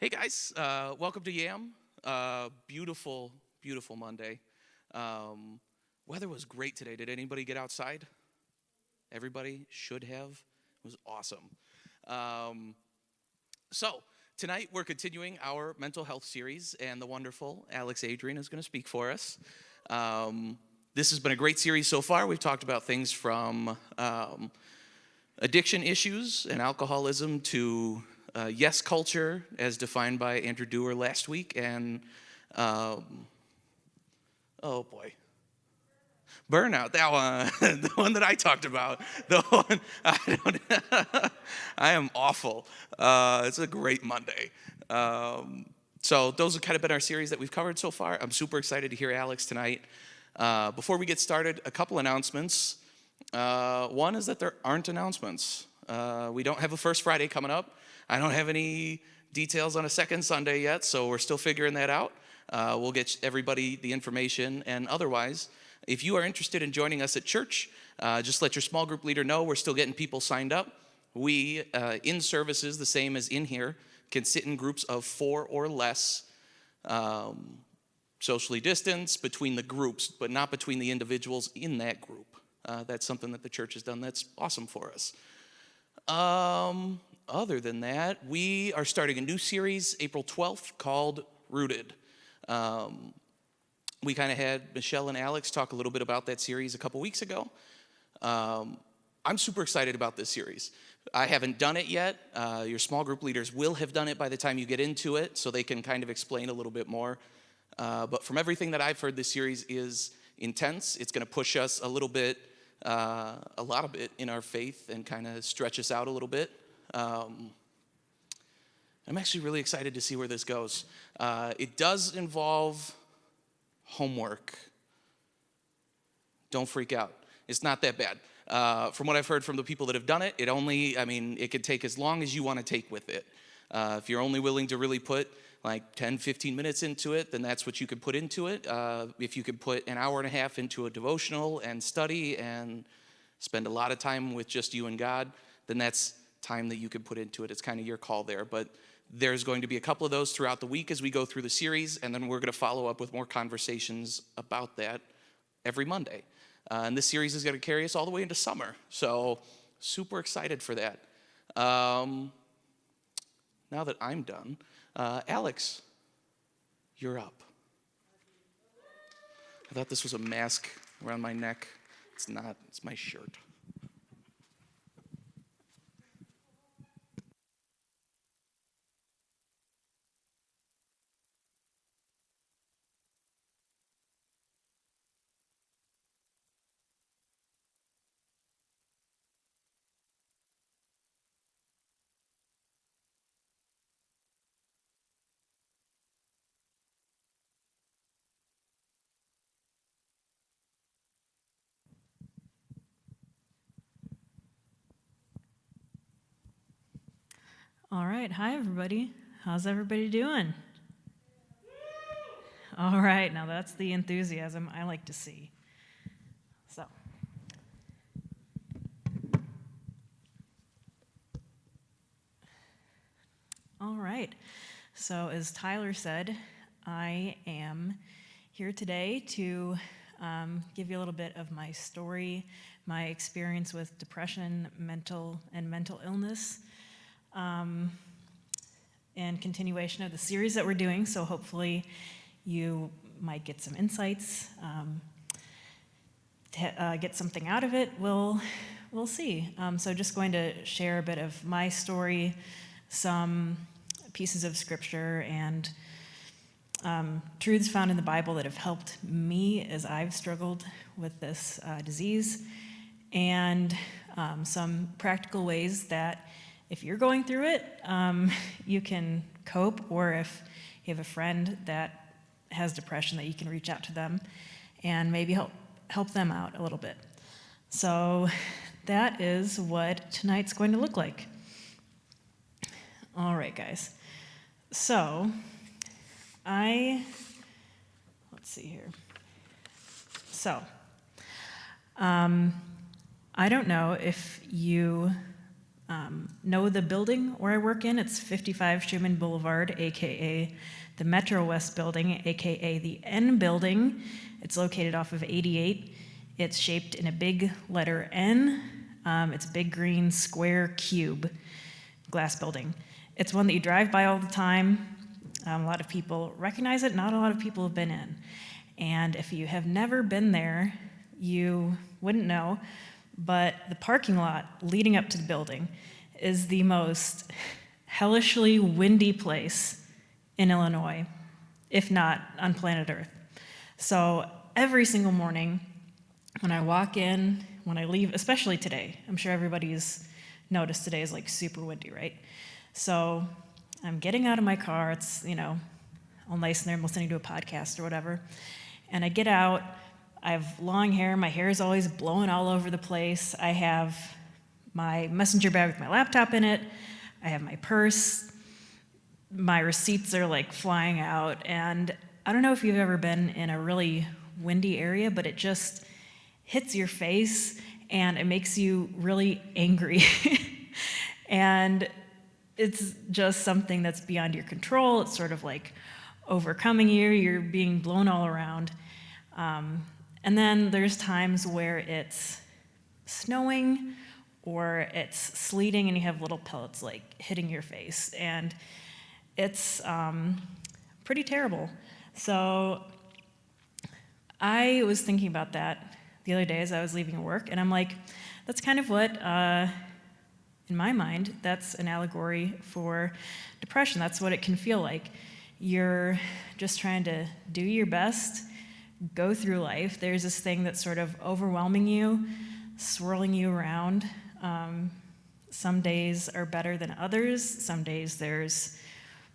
Hey guys, welcome to YAM. Beautiful, beautiful Monday. Weather was great today. Did anybody get outside? Everybody should have. It was awesome. Um, so, tonight we're continuing our mental health series, and the wonderful Alex Adrian is going to speak for us. This has been a great series so far. We've talked about things from addiction issues and alcoholism to yes culture, as defined by Andrew Dewar last week, and oh boy, burnout. That one, the one that I talked about. The one I am awful. It's a great Monday. So those have kind of been our series that we've covered so far. I'm super excited to hear Alex tonight. Before we get started, a couple announcements. One is that there aren't announcements. We don't have a First Friday coming up. I don't have any details on a second Sunday yet, so we're still figuring that out. We'll get everybody the information, and otherwise, if you are interested in joining us at church, just let your small group leader know. We're still getting people signed up. We, in services, the same as in here, can sit in groups of 4 or less, socially distanced between the groups, but not between the individuals in that group. That's something that the church has done that's awesome for us. Other than that, we are starting a new series April 12th called Rooted. We kind of had Michelle and Alex talk a little bit about that series a couple weeks ago. I'm super excited about this series. I haven't done it yet. Your small group leaders will have done it by the time you get into it, so they can kind of explain a little bit more. But from everything that I've heard, this series is intense. It's going to push us a little bit, a lot of it in our faith and kind of stretch us out a little bit. I'm actually really excited to see where this goes. It does involve homework. Don't freak out. It's not that bad. From what I've heard from the people that have done it, it could take as long as you want to take with it. If you're only willing to really put like 10, 15 minutes into it, then that's what you could put into it. If you could put an hour and a half into a devotional and study and spend a lot of time with just you and God, then that's time that you could put into it. It's kind of your call there. But there's going to be a couple of those throughout the week as we go through the series, and then we're going to follow up with more conversations about that every Monday. And this series is going to carry us all the way into summer. So super excited for that. Now that I'm done, Alex, you're up. I thought this was a mask around my neck. It's not. It's my shirt. All right. Hi, everybody. How's everybody doing? All right. Now, that's the enthusiasm I like to see. So, all right. So, as Tyler said, I am here today to give you a little bit of my story, my experience with depression, mental illness, and continuation of the series that we're doing. So hopefully you might get some insights, get something out of it. We'll see. So just going to share a bit of my story, some pieces of scripture, and truths found in the Bible that have helped me as I've struggled with this disease, and some practical ways that if you're going through it, you can cope, or if you have a friend that has depression, that you can reach out to them and maybe help them out a little bit. So that is what tonight's going to look like. All right, guys. So let's see here. So I don't know if you know the building where I work in, it's 55 Schumann Boulevard, AKA the Metro West building, AKA the N building. It's located off of 88. It's shaped in a big letter N. It's a big green square cube glass building. It's one that you drive by all the time. A lot of people recognize it, not a lot of people have been in. And if you have never been there, you wouldn't know, but the parking lot leading up to the building is the most hellishly windy place in Illinois, if not on planet Earth. So every single morning when I walk in, when I leave, especially today, I'm sure everybody's noticed today is like super windy, right? So I'm getting out of my car, it's, all nice in there, I'm listening to a podcast or whatever, and I get out, I have long hair, my hair is always blowing all over the place, I have my messenger bag with my laptop in it, I have my purse, my receipts are like flying out, and I don't know if you've ever been in a really windy area, but it just hits your face and it makes you really angry. And it's just something that's beyond your control. It's sort of like overcoming you, you're being blown all around. And then there's times where it's snowing or it's sleeting and you have little pellets like hitting your face. And it's pretty terrible. So I was thinking about that the other day as I was leaving work, and I'm like, that's kind of what, in my mind, that's an allegory for depression. That's what it can feel like. You're just trying to do your best, go through life. There's this thing that's sort of overwhelming you, swirling you around. Some days are better than others. Some days there's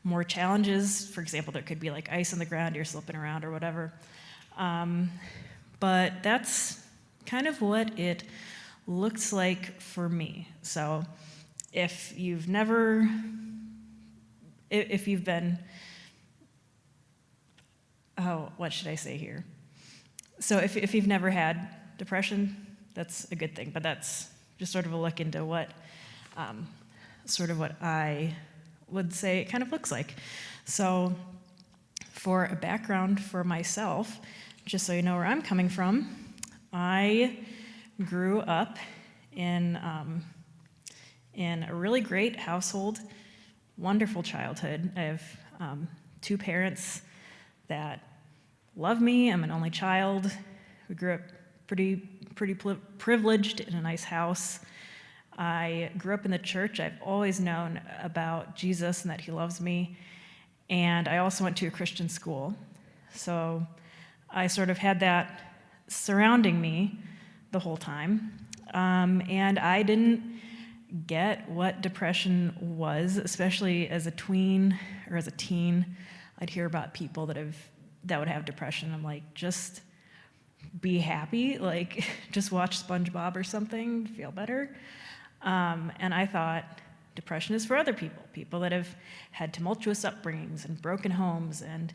more challenges. For example, there could be like ice on the ground, you're slipping around or whatever. But that's kind of what it looks like for me. So if you've been, what should I say here? So if you've never had depression, that's a good thing, but that's just sort of a look into what I would say it kind of looks like. So for a background for myself, just so you know where I'm coming from, I grew up in a really great household, wonderful childhood. I have two parents that love me. I'm an only child. We grew up pretty privileged in a nice house. I grew up in the church. I've always known about Jesus and that he loves me. And I also went to a Christian school. So I sort of had that surrounding me the whole time. And I didn't get what depression was, especially as a tween or as a teen. I'd hear about people that would have depression. I'm like, just be happy, like just watch SpongeBob or something, feel better. And I thought depression is for other people that have had tumultuous upbringings and broken homes, and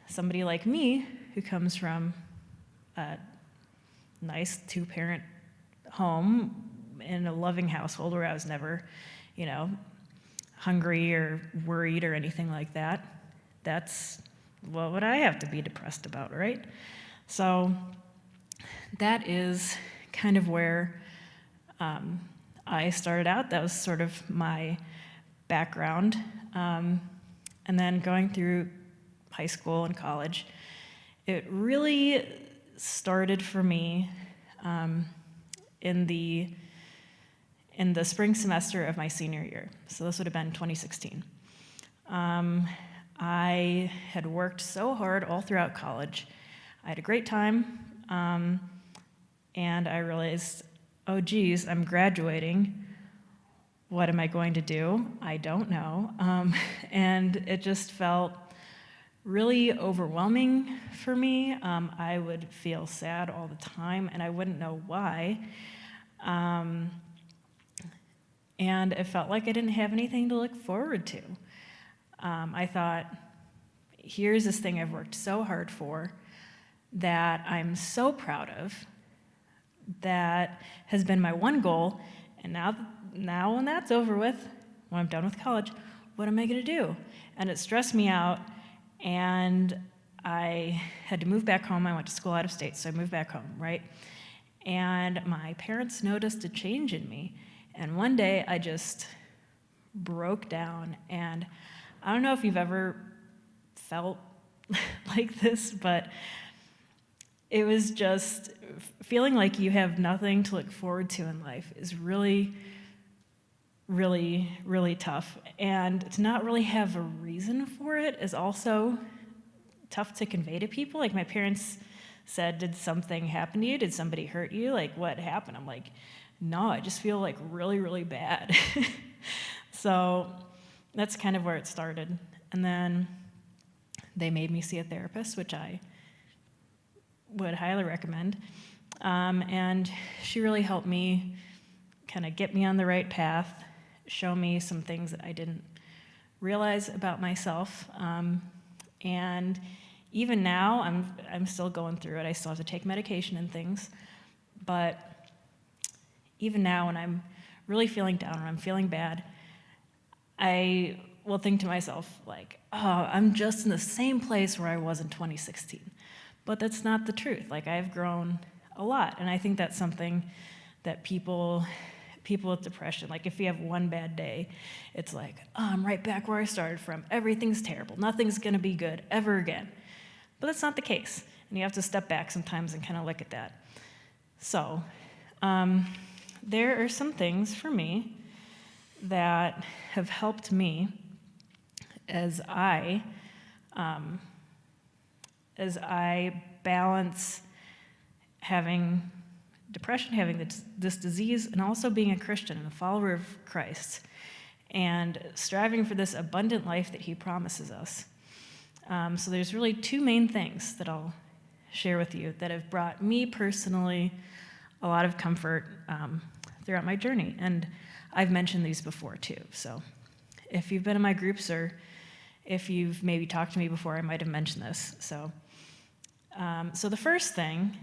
somebody like me who comes from a nice two-parent home in a loving household where I was never, hungry or worried or anything like that. That's what would I have to be depressed about, right? So that is kind of where I started out. That was sort of my background. And then going through high school and college, it really started for me in the spring semester of my senior year. So this would have been 2016. I had worked so hard all throughout college. I had a great time, and I realized, oh geez, I'm graduating. What am I going to do? I don't know. And it just felt really overwhelming for me. I would feel sad all the time, and I wouldn't know why. And it felt like I didn't have anything to look forward to. I thought, here's this thing I've worked so hard for, that I'm so proud of, that has been my one goal, And now when that's over with, when I'm done with college, what am I going to do? And it stressed me out, and I had to move back home. I went to school out of state, so I moved back home, right? And my parents noticed a change in me. And one day I just broke down. And I don't know if you've ever felt like this, but it was just feeling like you have nothing to look forward to in life is really, really, really tough. And to not really have a reason for it is also tough to convey to people. Like my parents said, did something happen to you? Did somebody hurt you? Like, what happened? I'm like, no, I just feel like really, really bad. So that's kind of where it started. And then they made me see a therapist, which I would highly recommend. And she really helped me kind of get me on the right path, show me some things that I didn't realize about myself. And even now, I'm still going through it. I still have to take medication and things. But even now, when I'm really feeling down or I'm feeling bad, I will think to myself, like, oh, I'm just in the same place where I was in 2016. But that's not the truth. Like, I've grown a lot. And I think that's something that people with depression, like if you have one bad day, it's like, oh, I'm right back where I started from. Everything's terrible. Nothing's going to be good ever again. But that's not the case. And you have to step back sometimes and kind of look at that. So there are some things for me that have helped me as I balance having depression, having this disease, and also being a Christian and a follower of Christ, and striving for this abundant life that he promises us. So there's really two main things that I'll share with you that have brought me personally a lot of comfort throughout my journey. And I've mentioned these before too. So if you've been in my groups or if you've maybe talked to me before, I might have mentioned this. So the first thing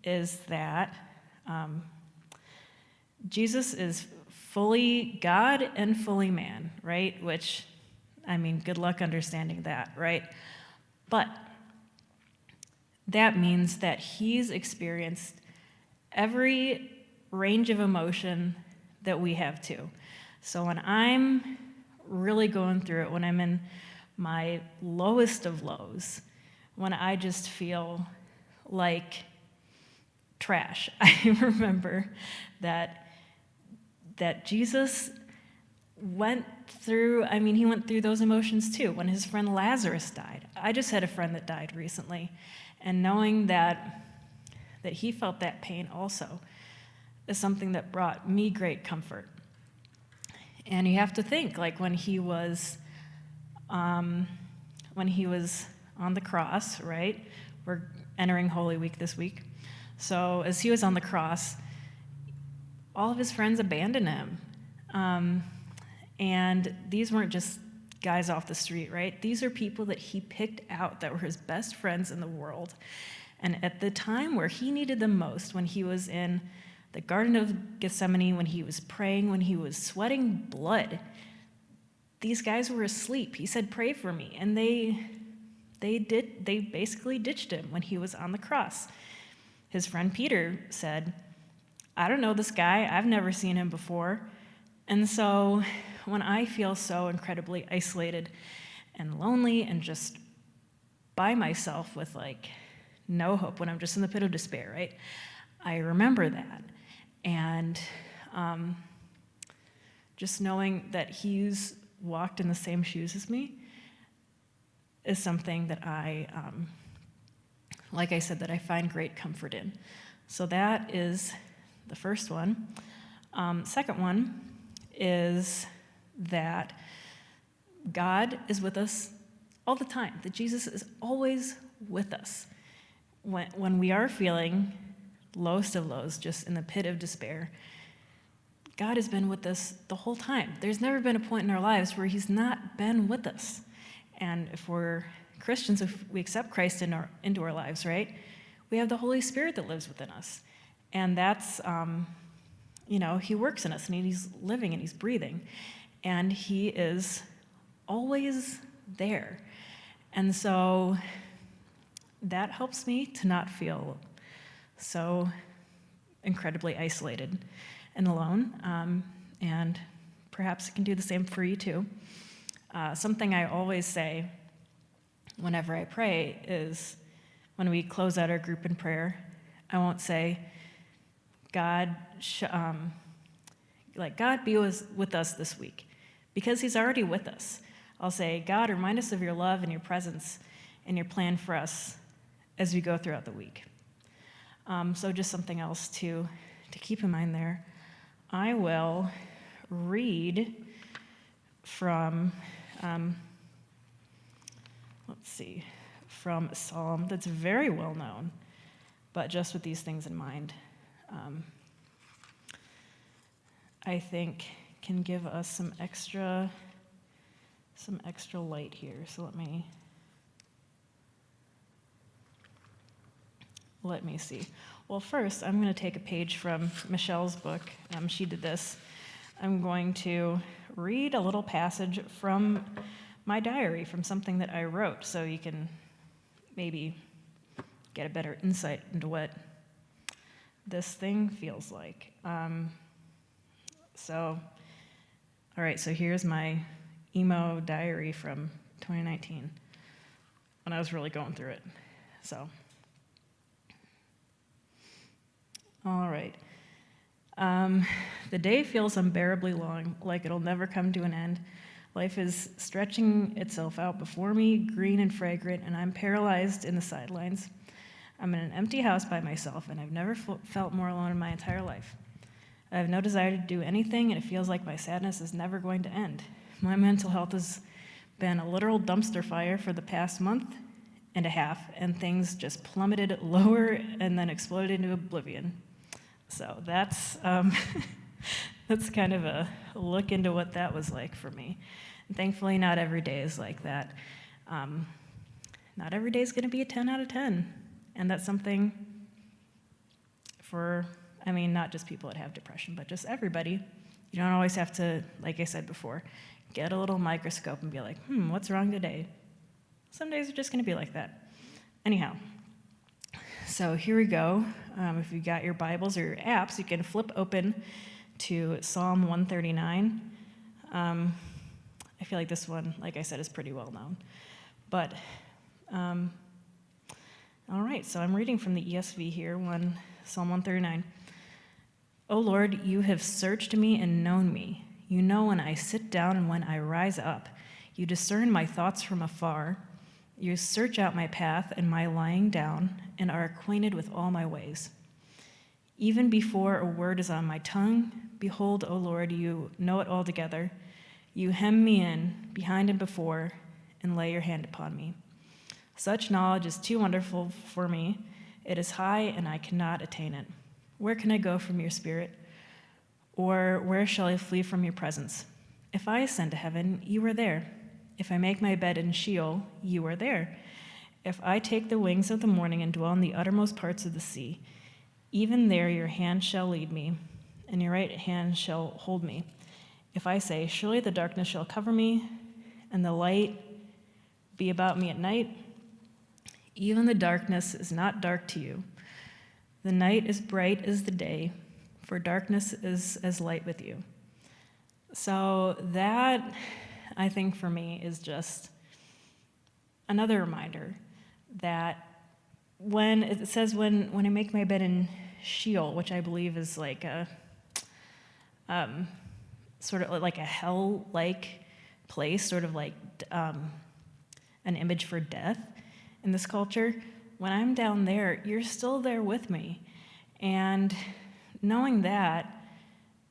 is that Jesus is fully God and fully man, right? Which, I mean, good luck understanding that, right? But that means that he's experienced every range of emotion that we have too. So when I'm really going through it, when I'm in my lowest of lows, when I just feel like trash, I remember that Jesus went through those emotions too. When his friend Lazarus died, I just had a friend that died recently, and knowing that he felt that pain also is something that brought me great comfort. And you have to think, like when he was on the cross, right? We're entering Holy Week this week. So as he was on the cross, all of his friends abandoned him. And these weren't just guys off the street, right? These are people that he picked out that were his best friends in the world. And at the time where he needed them most, when he was in the Garden of Gethsemane, when he was praying, when he was sweating blood, these guys were asleep. He said, "Pray for me." And they basically ditched him when he was on the cross. His friend Peter said, "I don't know this guy. I've never seen him before." And so when I feel so incredibly isolated and lonely and just by myself with like no hope, when I'm just in the pit of despair, right? I remember that. And just knowing that he's walked in the same shoes as me is something that I, like I said, that I find great comfort in. So that is the first one. Second one is that God is with us all the time, that Jesus is always with us. When we are feeling lowest of lows, just in the pit of despair, God has been with us the whole time. There's never been a point in our lives where he's not been with us. And if we're Christians, if we accept Christ into our lives, right, we have the Holy Spirit that lives within us. And that's he works in us, and he's living and he's breathing, and he is always there. And so that helps me to not feel so incredibly isolated and alone. And perhaps it can do the same for you too. Something I always say whenever I pray is, when we close out our group in prayer, I won't say, God be with us this week, because he's already with us. I'll say, God, remind us of your love and your presence and your plan for us as we go throughout the week. So just something else to keep in mind there. I will read from, from a psalm that's very well known, but just with these things in mind, I think can give us some extra light here. So let me see. Well, first, I'm going to take a page from Michelle's book. She did this. I'm going to read a little passage from my diary, from something that I wrote, so you can maybe get a better insight into what this thing feels like. All right, so here's my emo diary from 2019, when I was really going through it. So, all right. The day feels unbearably long, like it'll never come to an end. Life is stretching itself out before me, green and fragrant, and I'm paralyzed in the sidelines. I'm in an empty house by myself, and I've never felt more alone in my entire life. I have no desire to do anything, and it feels like my sadness is never going to end. My mental health has been a literal dumpster fire for the past month and a half, and things just plummeted lower and then exploded into oblivion. So that's that's kind of a look into what that was like for me. And thankfully, not every day is like that. Not every day is going to be a 10 out of 10. And that's something for, not just people that have depression, but just everybody. You don't always have to, like I said before, get a little microscope and be like, what's wrong today? Some days are just going to be like that. Anyhow, so here we go. If you got your Bibles or your apps, you can flip open to Psalm 139. I feel like this one, like I said, is pretty well known. But, all right, so I'm reading from the ESV here, Psalm 139. O Lord, you have searched me and known me. You know when I sit down and when I rise up. You discern my thoughts from afar. You search out my path and my lying down, and are acquainted with all my ways. Even before a word is on my tongue, behold, O Lord, you know it altogether. You hem me in, behind and before, and lay your hand upon me. Such knowledge is too wonderful for me. It is high, and I cannot attain it. Where can I go from your spirit? Or where shall I flee from your presence? If I ascend to heaven, you are there. If I make my bed in Sheol, you are there. If I take the wings of the morning and dwell in the uttermost parts of the sea, even there your hand shall lead me, and your right hand shall hold me. If I say, surely the darkness shall cover me, and the light be about me at night, even the darkness is not dark to you. The night is bright as the day, for darkness is as light with you. So that, I think for me, is just another reminder that when it says when I make my bed in Sheol, which I believe is like a sort of like a hell-like place, sort of like an image for death in this culture, when I'm down there, you're still there with me. And knowing that,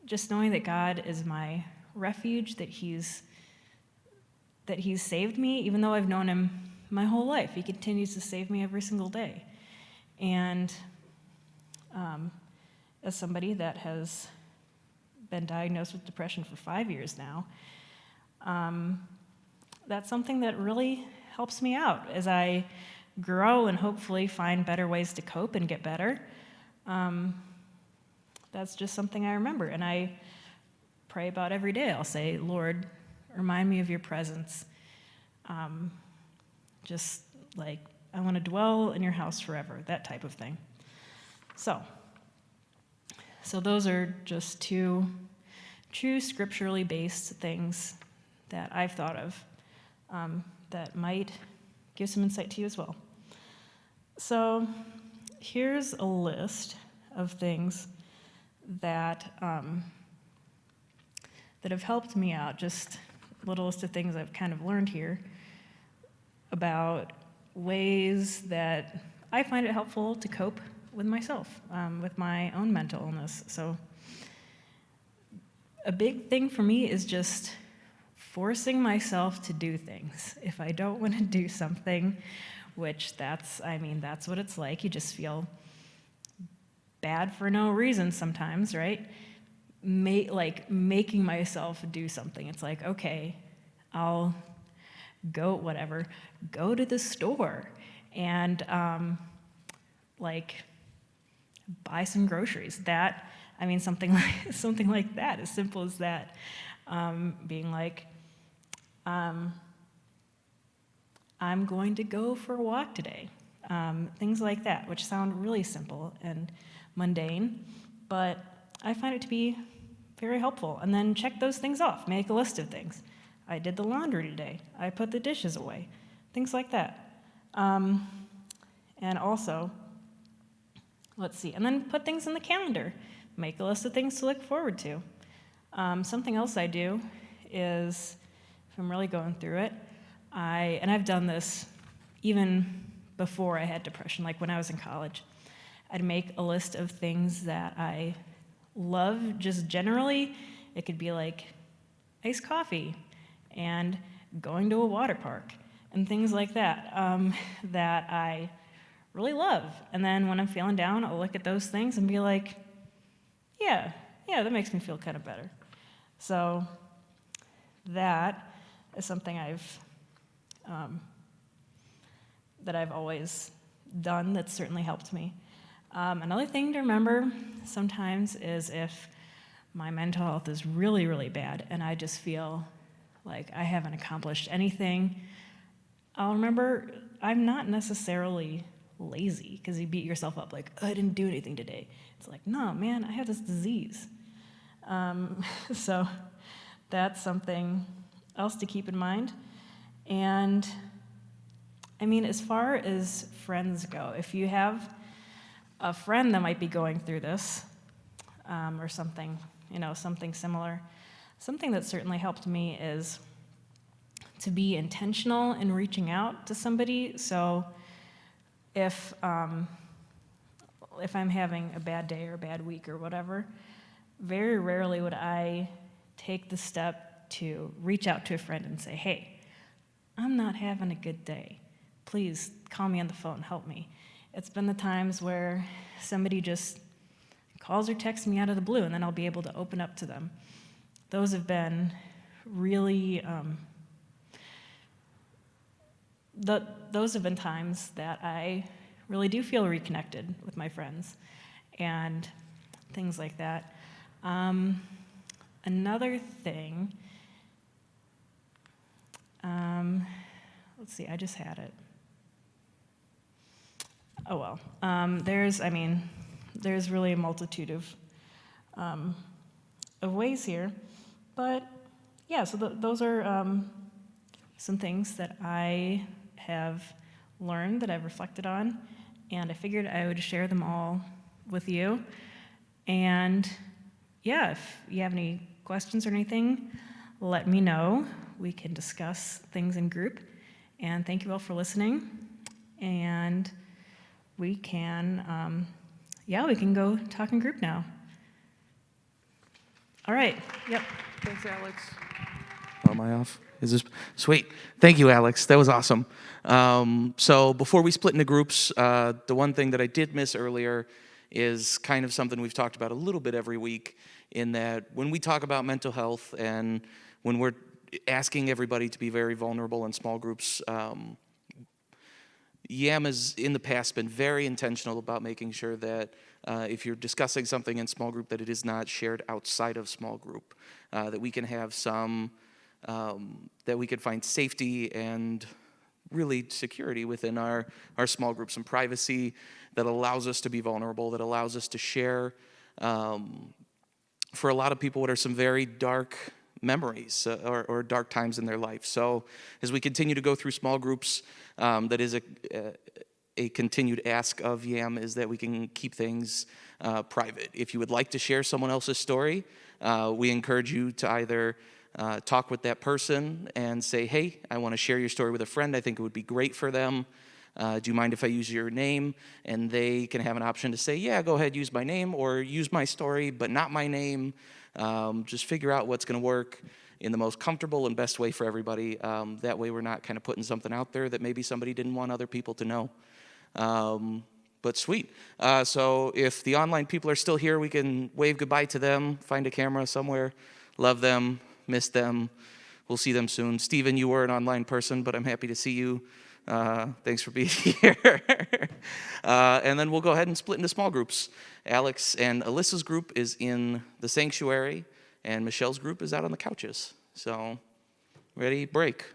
just knowing that God is my refuge, that He's saved me, even though I've known Him my whole life. He continues to save me every single day. And as somebody that has been diagnosed with depression for 5 years now, that's something that really helps me out as I grow and hopefully find better ways to cope and get better. that's just something I remember, and I pray about every day. I'll say, Lord, remind me of your presence. Just like, I want to dwell in your house forever, that type of thing. So those are just two true scripturally based things that I've thought of that might give some insight to you as well. So here's a list of things that that have helped me out, just a little list of things I've kind of learned here about ways that I find it helpful to cope with myself, with my own mental illness. So a big thing for me is just forcing myself to do things. If I don't want to do something, which that's what it's like. You just feel bad for no reason sometimes, right? Making myself do something. It's like, okay, I'll go to the store and buy some groceries. Something like that, as simple as that. Being like, I'm going to go for a walk today. Things like that, which sound really simple and mundane, but I find it to be very helpful. And then check those things off. Make a list of things. I did the laundry today. I put the dishes away. Things like that. And also, let's see, and then put things in the calendar. Make a list of things to look forward to. Something else I do is, if I'm really going through it, I've done this even before I had depression, like when I was in college. I'd make a list of things that I love just generally. It could be like iced coffee and going to a water park and things like that, that I really love. And then when I'm feeling down, I'll look at those things and be like, yeah, that makes me feel kind of better. So that is something that I've always done that's certainly helped me. Another thing to remember sometimes is if my mental health is really, really bad and I just feel like I haven't accomplished anything, I'll remember I'm not necessarily lazy, because you beat yourself up like, oh, I didn't do anything today. It's like, no, man, I have this disease. So that's something else to keep in mind. And as far as friends go, if you have a friend that might be going through this, or something, something similar, something that certainly helped me is to be intentional in reaching out to somebody. So if I'm having a bad day or a bad week or whatever, very rarely would I take the step to reach out to a friend and say, hey, I'm not having a good day. Please call me on the phone, help me. It's been the times where somebody just calls or texts me out of the blue, and then I'll be able to open up to them. Those have been really, those have been times that I really do feel reconnected with my friends and things like that. Another thing, let's see, I just had it. Oh well, there's really a multitude of ways here, but yeah, so those are some things that I have learned, that I've reflected on, and I figured I would share them all with you. And yeah, if you have any questions or anything, let me know. We can discuss things in group. And thank you all for listening. And we can, we can go talk in group now. All right, yep. Thanks, Alex. Oh, am I off? Is this sweet? Thank you, Alex. That was awesome. So before we split into groups, the one thing that I did miss earlier is kind of something we've talked about a little bit every week, in that when we talk about mental health and when we're asking everybody to be very vulnerable in small groups, YAM has in the past been very intentional about making sure that if you're discussing something in small group, that it is not shared outside of small group, that we can have some, that we can find safety and really security within our small groups, some privacy that allows us to be vulnerable, that allows us to share, for a lot of people, what are some very dark memories or dark times in their life. So as we continue to go through small groups, that is a continued ask of YAM, is that we can keep things private. If you would like to share someone else's story, we encourage you to either talk with that person and say, hey, I want to share your story with a friend. I think it would be great for them. Do you mind if I use your name? And they can have an option to say, yeah, go ahead, use my name, or use my story, but not my name. Just figure out what's going to work in the most comfortable and best way for everybody. That way we're not kind of putting something out there that maybe somebody didn't want other people to know. But sweet. So if the online people are still here, we can wave goodbye to them, find a camera somewhere, love them, miss them. We'll see them soon. Stephen, you were an online person, but I'm happy to see you. Thanks for being here. And then we'll go ahead and split into small groups. Alex and Alyssa's group is in the sanctuary, and Michelle's group is out on the couches. So, ready, break.